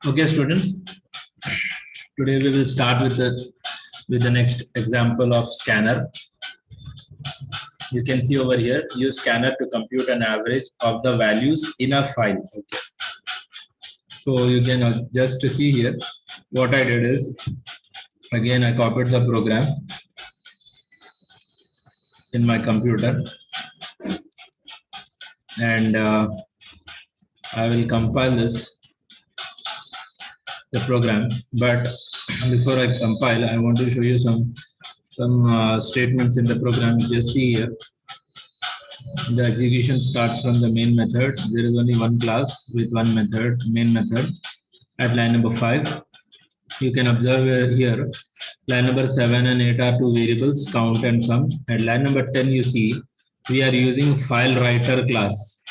Okay, students. Today we will start with the next example of scanner. You can see over here, use scanner to compute an average of the values in a file. Okay. So you can just to see here, what I did is, again I copied the program in my computer, and I will compile the program. But before I compile, I want to show you some statements in the program. You just see here, the execution starts from the main method. There is only one class with one method, main method, at line number 5. You can observe here, line number 7 and 8 are two variables, count and sum. At line number 10, you see, we are using file writer class.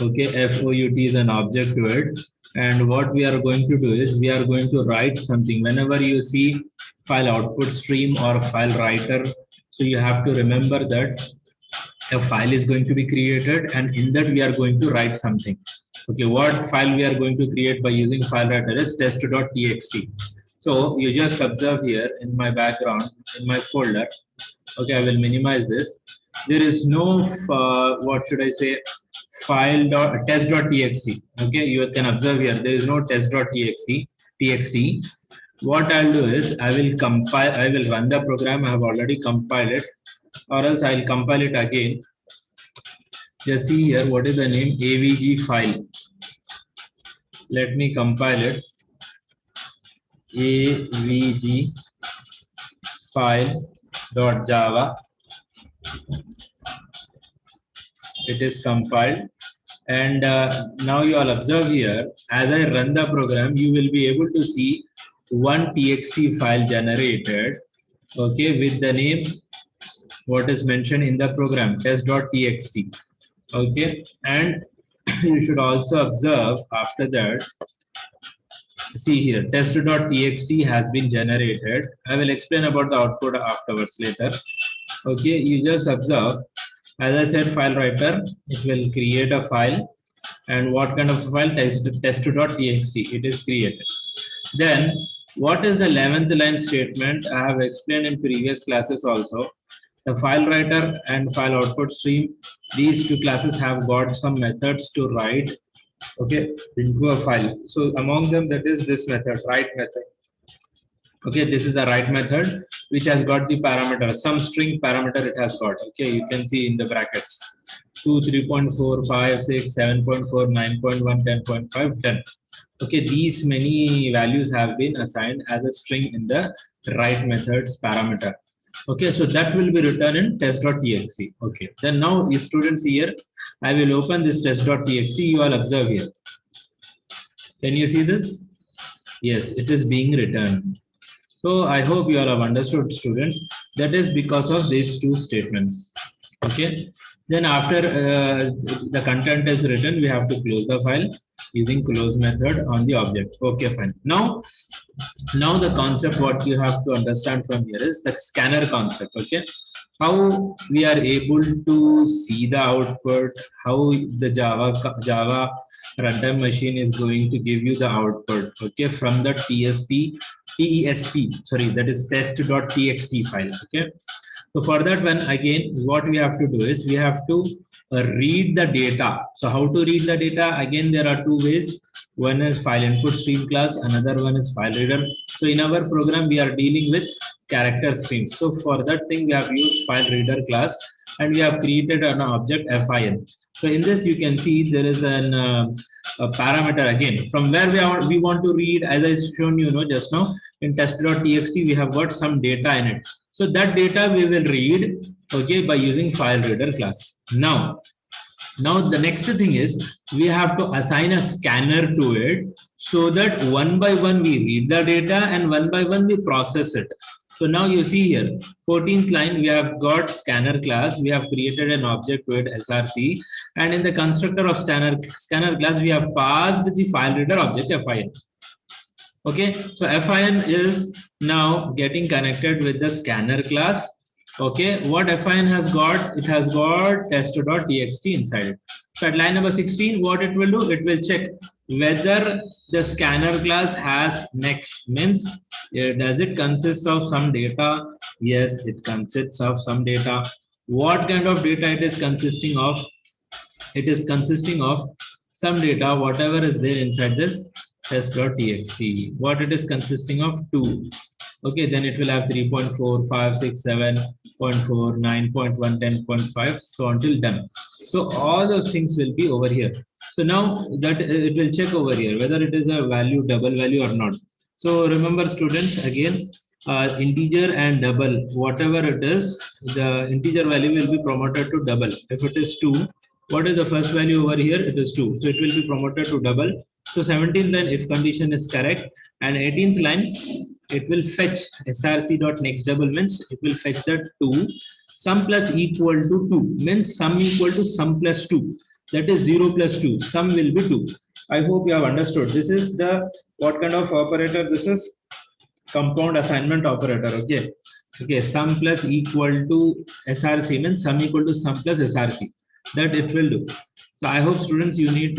Okay, FOUT is an object to it. And what we are going to do is, we are going to write something. Whenever you see file output stream or file writer, so you have to remember that a file is going to be created, and in that we are going to write something. Okay, what file we are going to create by using file writer is test.txt. So you just observe here in my background, in my folder. Okay, I will minimize this. There is no what should I say, test.txt. Okay, you can observe here, there is no test.txt. What I'll do is, I will compile, I will run the program. I have already compiled it, or else I'll compile it again. Just see here, what is the name? AVG file. Let me compile it. AVG file.java. It is compiled, and now you all observe here, as I run the program, you will be able to see one txt file generated, okay, with the name what is mentioned in the program, test.txt. Okay, and you should also observe after that, see here, test.txt has been generated. I will explain about the output afterwards later. Okay, you just observe, as I said, file writer, it will create a file. And what kind of file? Test.txt, it is created. Then what is the 11th line statement? I have explained in previous classes also. The file writer and file output stream, these two classes have got some methods to write, okay, into a file. So among them, that is this method, write method. Okay, this is a write method which has got the parameter, some string parameter it has got. Okay, you can see in the brackets 2, 3.4, 5, 6, 7.4, 9.1, 10.5, 10. Okay, these many values have been assigned as a string in the write method's parameter. Okay, so that will be written in test.txt. Okay, then now you students here, I will open this test.txt. You all observe here. Can you see this? Yes, it is being written. So I hope you all have understood, students. That is because of these two statements. Okay. Then after the content is written, we have to close the file using close method on the object. Okay, fine. Now the concept what you have to understand from here is the scanner concept. Okay, how we are able to see the output, how the Java runtime machine is going to give you the output, okay, from the TESP, sorry, that is test.txt file. Okay, so for that one, again, what we have to do is, we have to read the data. So how to read the data? Again, there are two ways. One is file input stream class, another one is file reader. So in our program, we are dealing with character streams. So for that thing, we have used file reader class, and we have created an object fin. So in this, you can see there is a parameter again from where we want to read. As I shown you know just now, in test.txt, we have got some data in it. So that data we will read, okay, by using file reader class. Now the next thing is, we have to assign a scanner to it, so that one by one we read the data and one by one we process it. So now you see here, 14th line, we have got scanner class. We have created an object to it, src, and in the constructor of scanner class, we have passed the file reader object fin. Okay, so fin is now getting connected with the scanner class, Okay, what fin has got? It has got test.txt inside it. So at line number 16, what it will do? It will check whether the scanner class has next, means does it consist of some data? Yes, it consists of some data. What kind of data it is consisting of? It is consisting of some data, whatever is there inside this test.txt. What it is consisting of? 2. Okay, then it will have 3.4, 5, 6, 7.4, 9.1, 10.5, so until done. So all those things will be over here. So now that it will check over here whether it is a value, double value or not. So remember students, again, integer and double, whatever it is, the integer value will be promoted to double. If it is 2, what is the first value over here? It is 2. So it will be promoted to double. So 17th line, if condition is correct, and 18th line, it will fetch src.next double, means it will fetch that 2. Sum plus equal to 2 means sum equal to sum plus 2. That is 0 plus 2. Sum will be 2. I hope you have understood. This is the what kind of operator this is? Compound assignment operator. Okay. Okay. Sum plus equal to src means sum equal to sum plus src. That it will do. So I hope students you need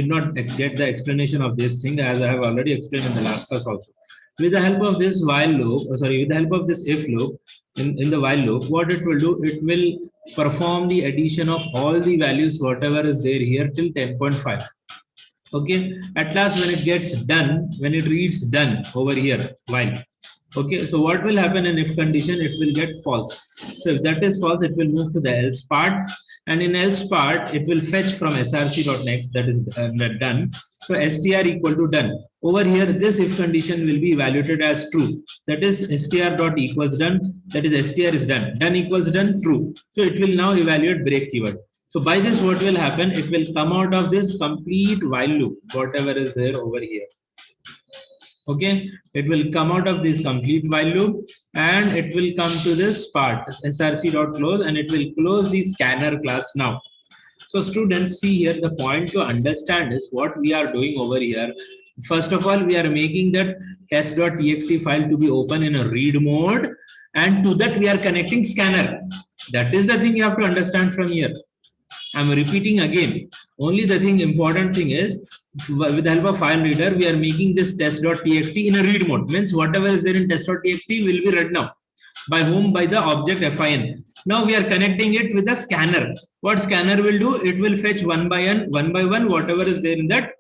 not get the explanation of this thing, as I have already explained in the last class also. With the help of this while loop, with the help of this if loop, in the while loop, what it will do, it will perform the addition of all the values, whatever is there here till 10.5. Okay, at last when it gets done, when it reads done over here, while. Okay, so what will happen in if condition? It will get false. So if that is false, it will move to the else part. And in else part, it will fetch from src.next, that is done. So str equal to done. Over here, this if condition will be evaluated as true. That is str dot equals done. That is str is done. Done equals done, true. So it will now evaluate break keyword. So by this, what will happen? It will come out of this complete while loop, whatever is there over here. Okay, it will come out of this complete while loop and it will come to this part src.close, and it will close the scanner class now. So students, see here, the point to understand is what we are doing over here. First of all, we are making that test.txt file to be open in a read mode, and to that we are connecting scanner. That is the thing you have to understand from here. I'm repeating again. Only the thing, important thing is, with the help of file reader, we are making this test.txt in a read mode. Means whatever is there in test.txt will be read now. By whom? By the object fin. Now we are connecting it with a scanner. What scanner will do? It will fetch one by one whatever is there in that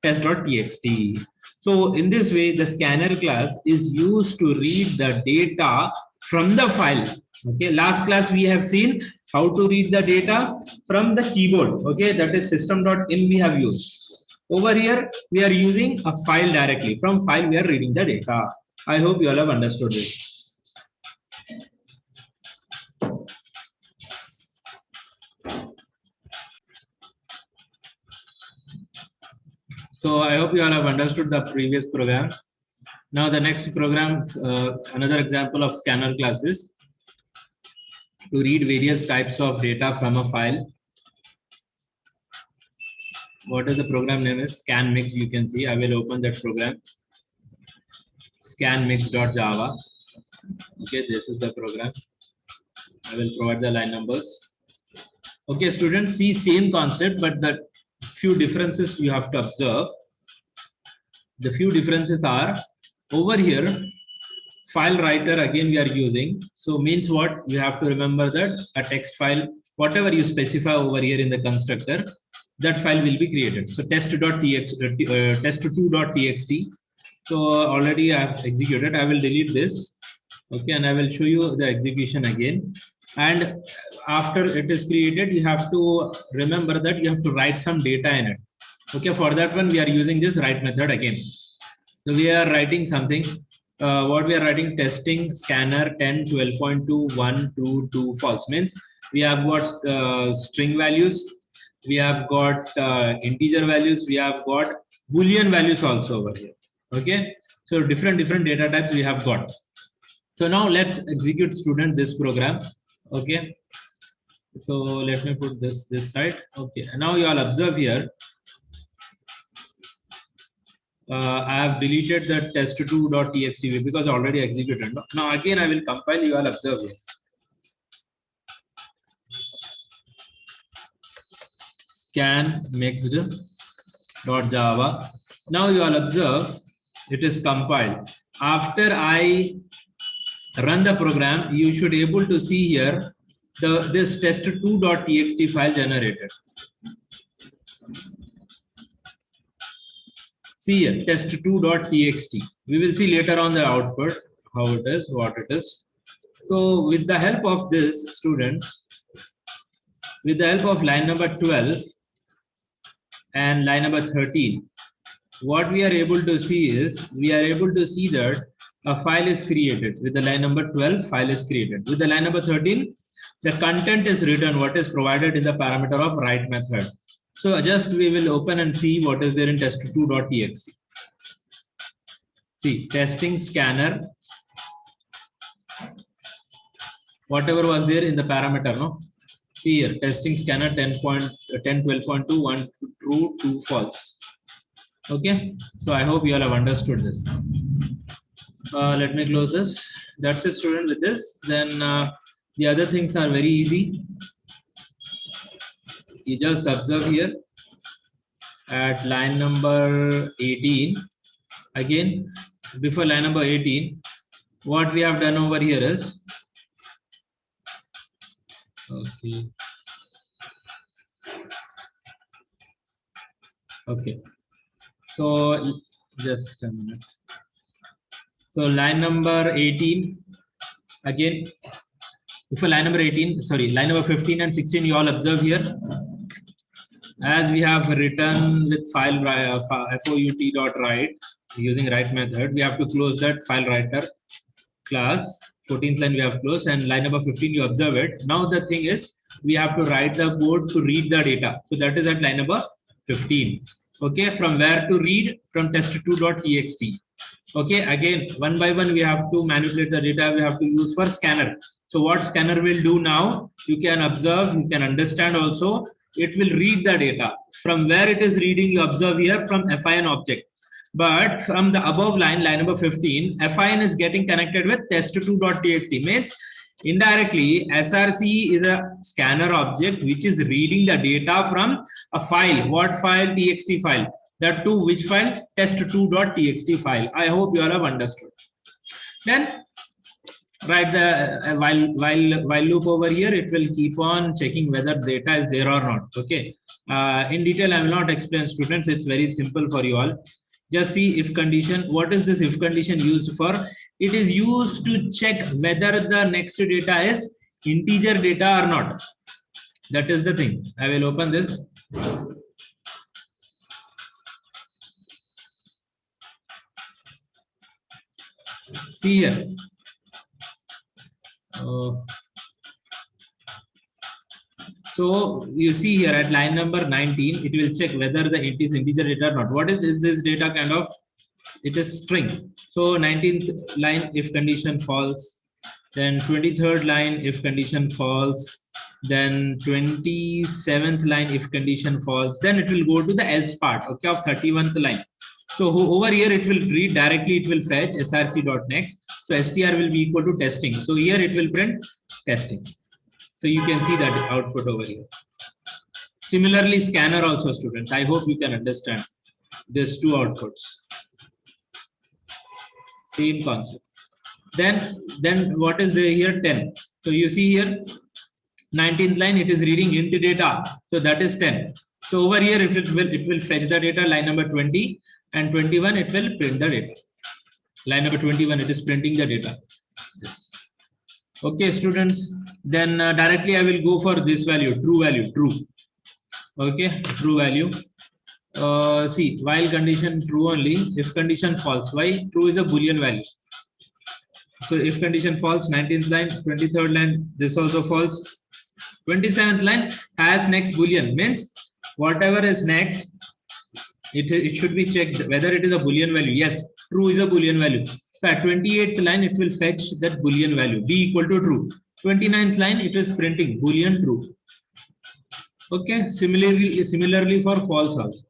test.txt. So in this way, the scanner class is used to read the data from the file. Okay, last class we have seen how to read the data from the keyboard. Okay, that is system.in we have used. Over here, we are using a file directly. From file, we are reading the data. I hope you all have understood this. So I hope you all have understood the previous program. Now the next program, another example of scanner classes to read various types of data from a file. What is the program name is? Scanmix. You can see. I will open that program. Scanmix.java. Okay, this is the program. I will provide the line numbers. Okay, students, see same concept, but the few differences you have to observe. The few differences are over here. File writer again we are using. So means what? You have to remember that a text file, whatever you specify over here in the constructor, that file will be created. So test2.txt. So already I have executed. I will delete this. Okay, and I will show you the execution again. And after it is created, you have to remember that you have to write some data in it. Okay, for that one, we are using this write method again. So we are writing something. What we are writing, testing scanner 10, 12.2, 1, 2, 2, false. Means we have got string values, we have got integer values, we have got Boolean values also over here. Okay, so different data types we have got. So now let's execute, student, this program. Okay, so let me put this side. Okay, and now you all observe here. I have deleted the test2.txt because already executed. Now again I will compile. You all observe here. scan mixed dot Java. Now you all observe it is compiled. After I run the program, you should able to see here this test2.txt file generated. See here, test2.txt. We will see later on the output, how it is, what it is. So with the help of this, students, with the help of line number 12 and line number 13, what we are able to see is, we are able to see that a file is created. With the line number 12, file is created. With the line number 13, the content is written, what is provided in the parameter of write method. So just we will open and see what is there in test2.txt. See, testing scanner, whatever was there in the parameter, no? See here, testing scanner 10.12.2, 1 true, 2 false. Okay, so I hope you all have understood this. Let me close this. That's it, student. With this, then the other things are very easy. You just observe here at line number 18. Again, before line number 18, what we have done over here is, okay. Okay. So just a minute. So line number 18, again, before line number 18, sorry, line number 15 and 16, you all observe here. As we have written with file FOUT.write using write method, we have to close that file writer class. 14th line we have closed, and line number 15 you observe it. Now the thing is, we have to write the code to read the data. So that is at line number 15. Okay, from where to read? From test2.txt. Okay, again, one by one we have to manipulate the data. We have to use for scanner. So what scanner will do now? You can observe, you can understand also. It will read the data. From where it is reading, you observe here from FIN object. But from the above line, line number 15, FIN is getting connected with test2.txt. Means indirectly, SRC is a scanner object which is reading the data from a file. What file? TXT file. That too, which file? test2.txt file. I hope you all have understood. Then write the while loop over here. It will keep on checking whether data is there or not. Okay. In detail, I will not explain, students. It's very simple for you all. Just see if condition. What is this if condition used for? It is used to check whether the next data is integer data or not. That is the thing. I will open this. See here. So you see here at line number 19, it will check whether it is integer data or not. What is this data kind of? It is string. So 19th line if condition false, then 23rd line if condition false, then 27th line if condition false, then it will go to the else part, okay, of 31th line. So over here it will read directly, it will fetch src.next. So str will be equal to testing. So here it will print testing. So you can see that output over here. Similarly, scanner also, students. I hope you can understand these two outputs. Same concept. Then what is there here? 10. So you see here 19th line, it is reading int data. So that is 10. So over here it will fetch the data, line number 20, and 21 it will print the data. Line number 21, it is printing the data. Yes. Okay, students. Then directly I will go for this value, true value, true. Okay, true value. See, while condition true only, if condition false. Why? True is a Boolean value. So if condition false, 19th line, 23rd line, this also false. 27th line has next Boolean, means whatever is next, it should be checked whether it is a Boolean value. Yes, true is a Boolean value. So at 28th line, it will fetch that Boolean value, b equal to true. 29th line, it is printing Boolean true. Okay, similarly for false also.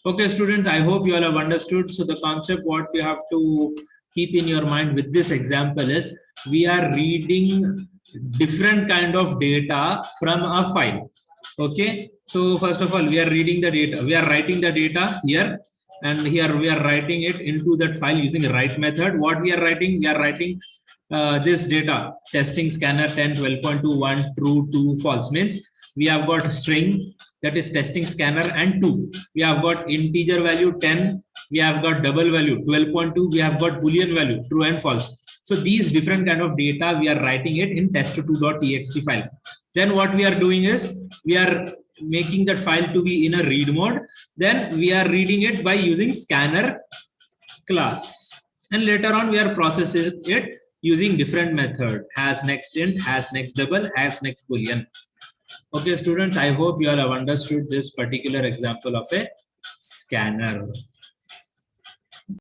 Okay, students, I hope you all have understood. So the concept what we have to keep in your mind with this example is, we are reading different kind of data from a file. Okay, So first of all, we are reading the data. We are writing the data here, and here we are writing it into that file using the write method. What we are writing? We are writing this data, testing scanner 10, 12.21, true, 2, false. Means we have got string, that is testing scanner, and 2. We have got integer value 10. We have got double value 12.2. We have got boolean value true and false. So these different kind of data, we are writing it in test2.txt file. Then what we are doing is we are making that file to be in a read mode. Then we are reading it by using scanner class, and later on we are processing it using different method, has next int, has next double, has next boolean. Okay, students, I hope you all have understood this particular example of a scanner.